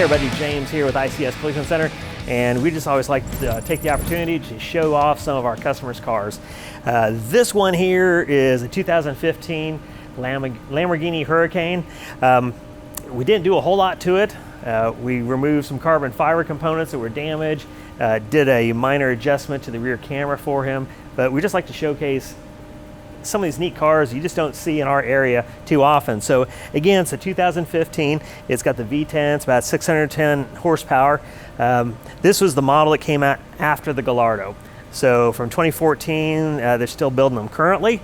everybody, James here with ICS Collision Center, and we just always like to take the opportunity to show off some of our customers' cars. This one here is a 2015 Lamborghini Huracan. We didn't do a whole lot to it. We removed some carbon fiber components that were damaged, did a minor adjustment to the rear camera for him, but we just like to showcase some of these neat cars you just don't see in our area too often. So again, it's a 2015. It's got the V10, it's about 610 horsepower. This was the model that came out after the Gallardo. So from 2014, they're still building them currently.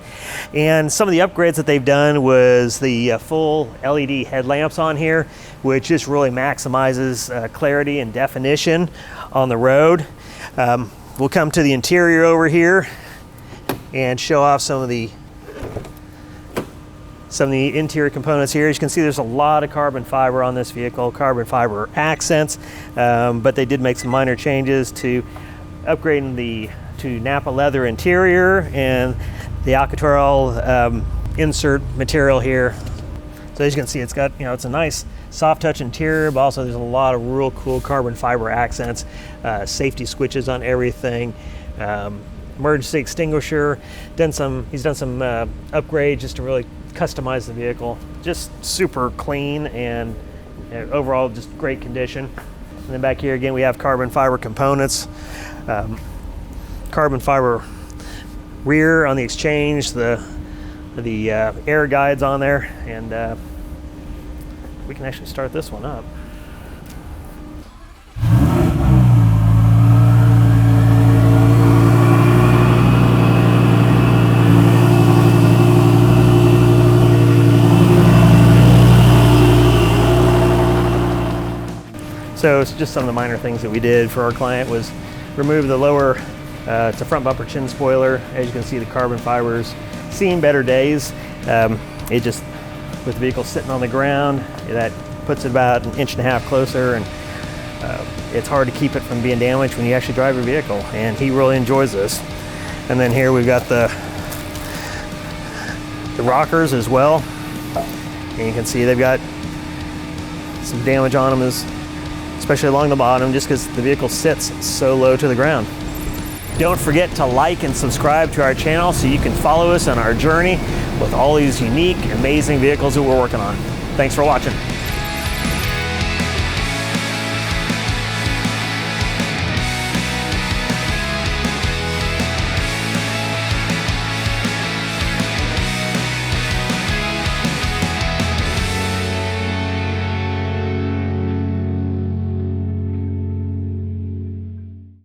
And some of the upgrades that they've done was the full LED headlamps on here, which just really maximizes clarity and definition on the road. We'll come to the interior over here and show off some of the interior components here. As you can see, there's a lot of carbon fiber on this vehicle, carbon fiber accents, but they did make some minor changes to upgrading to Napa leather interior and the Alcatraz insert material here. So as you can see, it's got, it's a nice soft touch interior, but also there's a lot of real cool carbon fiber accents, safety switches on everything. Emergency extinguisher. He's done some upgrades just to really customize the vehicle. Just super clean and overall just great condition. And then back here again we have carbon fiber components, carbon fiber rear on the exchange, the air guides on there, and we can actually start this one up. So it's just some of the minor things that we did for our client was remove the lower, it's a front bumper chin spoiler. As you can see, the carbon fibers seen better days. It just, with the vehicle sitting on the ground, that puts it about 1.5 inches closer, and it's hard to keep it from being damaged when you actually drive your vehicle, and he really enjoys this. And then here we've got the rockers as well, and you can see they've got some damage on them, especially along the bottom, just because the vehicle sits so low to the ground. Don't forget to like and subscribe to our channel so you can follow us on our journey with all these unique, amazing vehicles that we're working on. Thanks for watching.